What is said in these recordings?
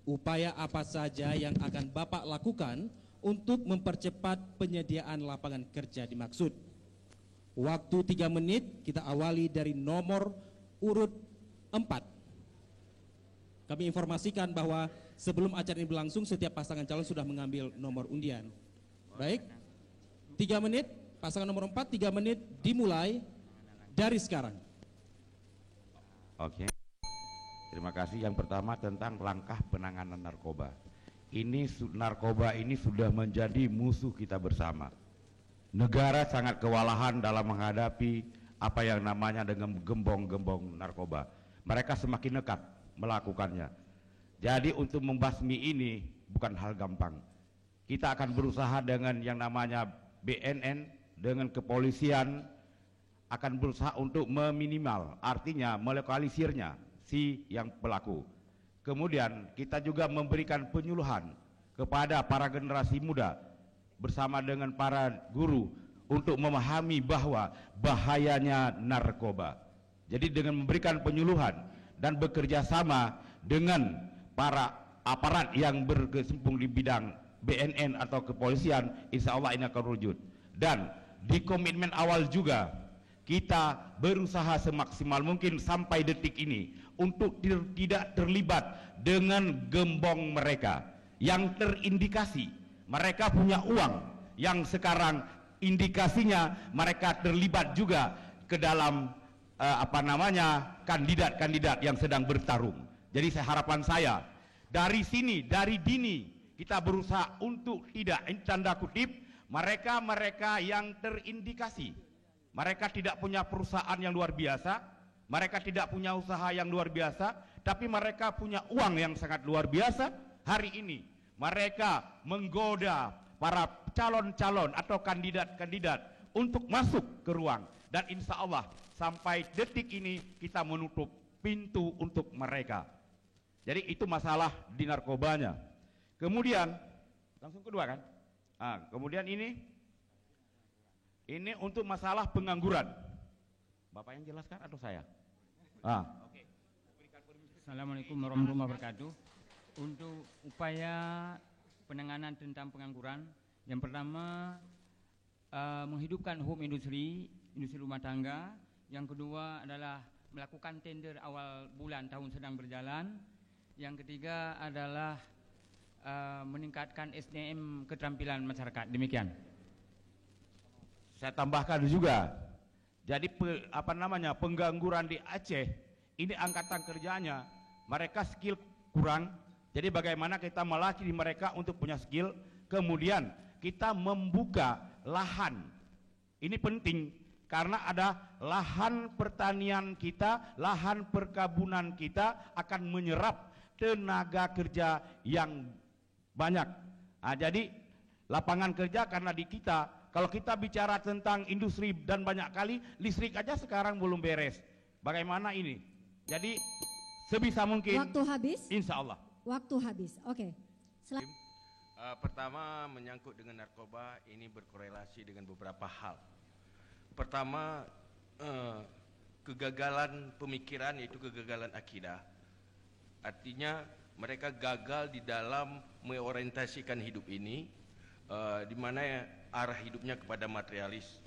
upaya apa saja yang akan Bapak lakukan untuk mempercepat penyediaan lapangan kerja dimaksud? Waktu 3 menit, kita awali dari nomor urut 4. Kami informasikan bahwa sebelum acara ini berlangsung, setiap pasangan calon sudah mengambil nomor undian. Baik, 3 menit, pasangan nomor 4, 3 menit dimulai dari sekarang. Oke, terima kasih. Yang pertama tentang langkah penanganan narkoba. Narkoba ini sudah menjadi musuh kita bersama. Negara sangat kewalahan dalam menghadapi apa yang namanya dengan gembong-gembong narkoba. Mereka semakin nekat melakukannya. Jadi untuk membasmi ini bukan hal gampang. Kita akan berusaha dengan yang namanya BNN, dengan kepolisian, akan berusaha untuk meminimal, artinya melokalisirnya si yang pelaku. Kemudian kita juga memberikan penyuluhan kepada para generasi muda bersama dengan para guru untuk memahami bahwa bahayanya narkoba. Jadi dengan memberikan penyuluhan dan bekerja sama dengan para aparat yang berkecimpung di bidang BNN atau kepolisian, insya Allah ini akan wujud. Dan di komitmen awal juga kita berusaha semaksimal mungkin sampai detik ini untuk tidak terlibat dengan gembong mereka yang terindikasi mereka punya uang, yang sekarang indikasinya mereka terlibat juga ke dalam kandidat-kandidat yang sedang bertarung. Jadi harapan saya dari sini, dari dini kita berusaha untuk tidak, tanda kutip, mereka yang terindikasi, mereka tidak punya perusahaan yang luar biasa, mereka tidak punya usaha yang luar biasa, tapi mereka punya uang yang sangat luar biasa. Hari ini mereka menggoda para calon-calon atau kandidat-kandidat untuk masuk ke ruang, dan insya Allah sampai detik ini kita menutup pintu untuk mereka. Jadi itu masalah di narkobanya. Kemudian langsung kedua kan, kemudian ini untuk masalah pengangguran. Bapak yang jelaskan atau saya? Oke. Assalamualaikum warahmatullahi wabarakatuh. Untuk upaya penanganan tentang pengangguran, yang pertama menghidupkan home industri rumah tangga. Yang kedua adalah melakukan tender awal bulan tahun sedang berjalan. Yang ketiga adalah meningkatkan SDM keterampilan masyarakat. Demikian. Saya tambahkan juga. Jadi pengangguran di Aceh ini angkatan kerjanya mereka skill kurang. Jadi bagaimana kita melatih mereka untuk punya skill, kemudian kita membuka lahan. Ini penting karena ada lahan pertanian kita, lahan perkebunan kita akan menyerap tenaga kerja yang banyak. Jadi lapangan kerja karena di kita, kalau kita bicara tentang industri dan banyak kali listrik aja sekarang belum beres. Bagaimana ini? Jadi sebisa mungkin. Waktu habis. Insya Allah. Waktu habis. Oke. Pertama, menyangkut dengan narkoba ini berkorelasi dengan beberapa hal. Pertama, kegagalan pemikiran, yaitu kegagalan akidah. Artinya mereka gagal di dalam mengorientasikan hidup ini, di mana arah hidupnya kepada materialis.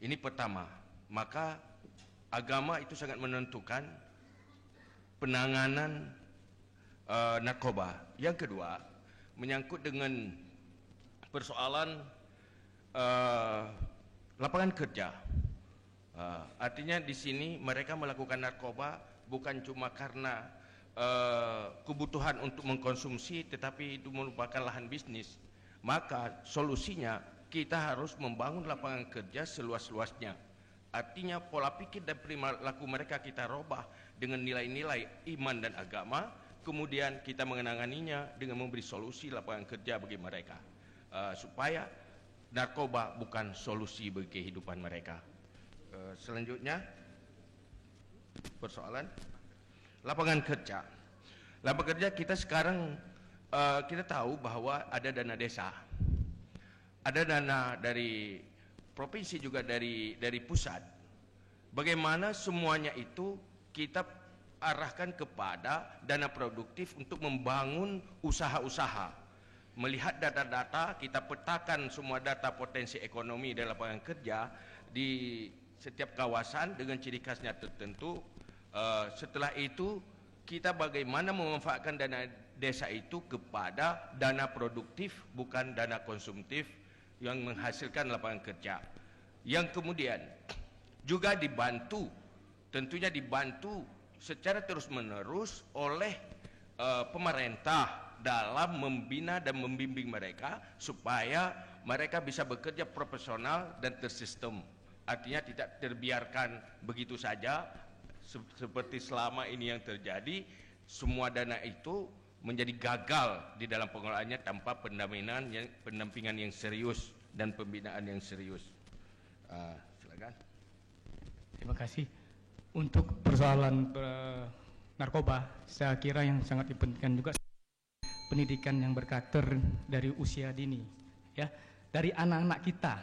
Ini pertama. Maka agama itu sangat menentukan penanganan narkoba. Yang kedua, menyangkut dengan persoalan lapangan kerja. Artinya di sini mereka melakukan narkoba bukan cuma karena kebutuhan untuk mengkonsumsi, tetapi itu merupakan lahan bisnis. Maka solusinya kita harus membangun lapangan kerja seluas-luasnya. Artinya pola pikir dan perilaku mereka kita robah dengan nilai-nilai iman dan agama, kemudian kita mengenanganinya dengan memberi solusi lapangan kerja bagi mereka, supaya narkoba bukan solusi bagi kehidupan mereka. Selanjutnya persoalan lapangan kerja. Lapangan kerja kita sekarang kita tahu bahwa ada dana desa, ada dana dari provinsi, juga dari pusat. Bagaimana semuanya itu kita arahkan kepada dana produktif untuk membangun usaha-usaha. Melihat data-data, kita petakan semua data potensi ekonomi dan lapangan kerja di setiap kawasan dengan ciri khasnya tertentu. Setelah itu kita bagaimana memanfaatkan dana desa itu kepada dana produktif, bukan dana konsumtif yang menghasilkan lapangan kerja. Yang kemudian juga dibantu, tentunya dibantu secara terus-menerus oleh pemerintah dalam membina dan membimbing mereka supaya mereka bisa bekerja profesional dan tersistem. Artinya tidak terbiarkan begitu saja seperti selama ini yang terjadi, semua dana itu menjadi gagal di dalam pengelolaannya tanpa pendampingan yang serius dan pembinaan yang serius. Silakan. Terima kasih. Untuk persoalan narkoba, saya kira yang sangat dipentingkan juga pendidikan yang berkarakter dari usia dini, ya, dari anak-anak kita.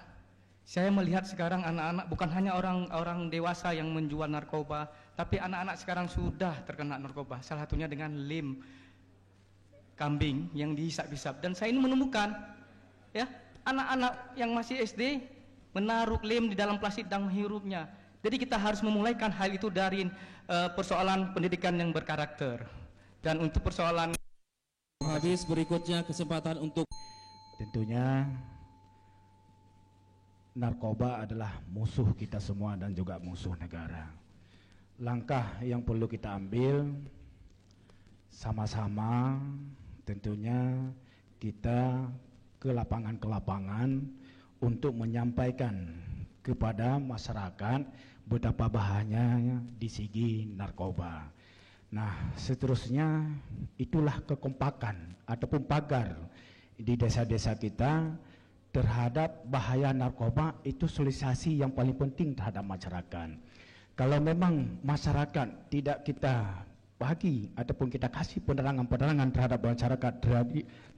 Saya melihat sekarang anak-anak bukan hanya orang dewasa yang menjual narkoba, tapi anak-anak sekarang sudah terkena narkoba. Salah satunya dengan lem kambing yang dihisap-hisap. Dan saya ini menemukan, ya, anak-anak yang masih SD menaruh lem di dalam plastik dan menghirupnya. Jadi kita harus memulaikan hal itu dari persoalan pendidikan yang berkarakter. Dan untuk persoalan Habis, berikutnya kesempatan untuk tentunya narkoba adalah musuh kita semua dan juga musuh negara. Langkah yang perlu kita ambil sama-sama, tentunya kita ke lapangan untuk menyampaikan kepada masyarakat betapa bahayanya di segi narkoba. Nah, seterusnya itulah kekompakan ataupun pagar di desa-desa kita terhadap bahaya narkoba. Itu sosialisasi yang paling penting terhadap masyarakat. Kalau memang masyarakat tidak kita bagi ataupun kita kasih penerangan terhadap masyarakat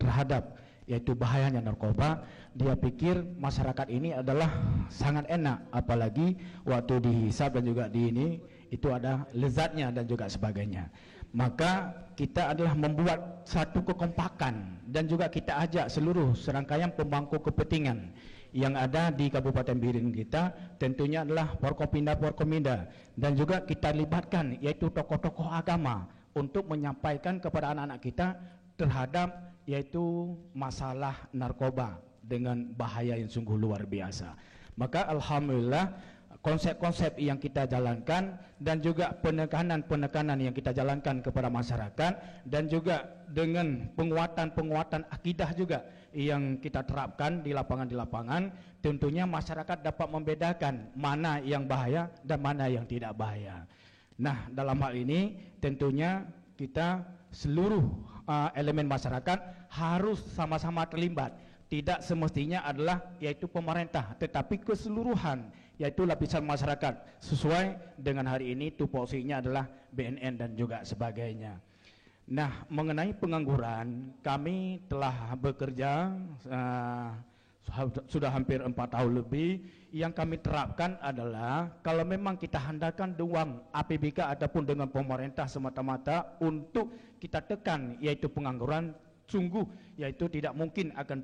terhadap yaitu bahayanya narkoba, dia pikir masyarakat ini adalah sangat enak, apalagi waktu dihisap dan juga di ini itu ada lezatnya dan juga sebagainya. Maka kita adalah membuat satu kekompakan dan juga kita ajak seluruh serangkaian pemangku kepentingan yang ada di Kabupaten Biren kita, tentunya adalah Forkopimda dan juga kita libatkan yaitu tokoh-tokoh agama untuk menyampaikan kepada anak-anak kita terhadap yaitu masalah narkoba dengan bahaya yang sungguh luar biasa. Maka alhamdulillah konsep-konsep yang kita jalankan dan juga penekanan yang kita jalankan kepada masyarakat dan juga dengan penguatan akidah juga yang kita terapkan di lapangan, tentunya masyarakat dapat membedakan mana yang bahaya dan mana yang tidak bahaya. Nah, dalam hal ini tentunya kita seluruh elemen masyarakat harus sama-sama terlibat. Tidak semestinya adalah yaitu pemerintah, tetapi keseluruhan yaitu lapisan masyarakat sesuai dengan hari ini tupoksinya adalah BNN dan juga sebagainya. Nah, mengenai pengangguran, kami telah bekerja sudah hampir 4 tahun lebih. Yang kami terapkan adalah kalau memang kita handalkan uang APBK ataupun dengan pemerintah semata-mata untuk kita tekan yaitu pengangguran, sungguh yaitu tidak mungkin akan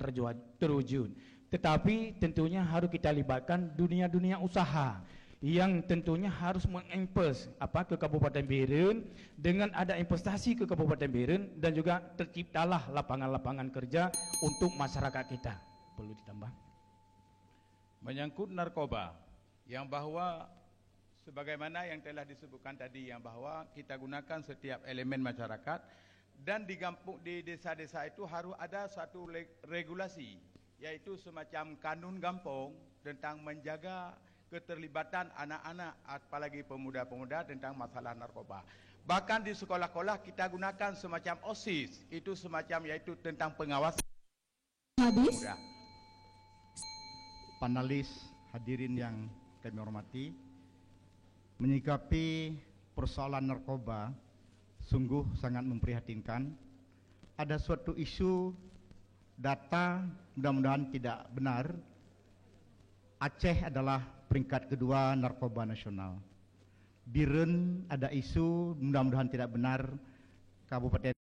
terwujud. Tetapi tentunya harus kita libatkan dunia usaha yang tentunya harus menginvest ke Kabupaten Biren. Dengan ada investasi ke Kabupaten Biren dan juga terciptalah lapangan-lapangan kerja untuk masyarakat kita. Perlu ditambah menyangkut narkoba, yang bahwa sebagaimana yang telah disebutkan tadi, yang bahwa kita gunakan setiap elemen masyarakat dan di desa-desa itu harus ada suatu regulasi, yaitu semacam kanun kampung tentang menjaga keterlibatan anak-anak apalagi pemuda-pemuda tentang masalah narkoba. Bahkan di sekolah-sekolah kita gunakan semacam OSIS, itu semacam yaitu tentang pengawasan pemuda. Panelis hadirin yang kami hormati, menyikapi persoalan narkoba sungguh sangat memprihatinkan. Ada suatu isu data, mudah-mudahan tidak benar, Aceh adalah peringkat kedua narkoba nasional. Biren ada isu mudah-mudahan tidak benar Kabupaten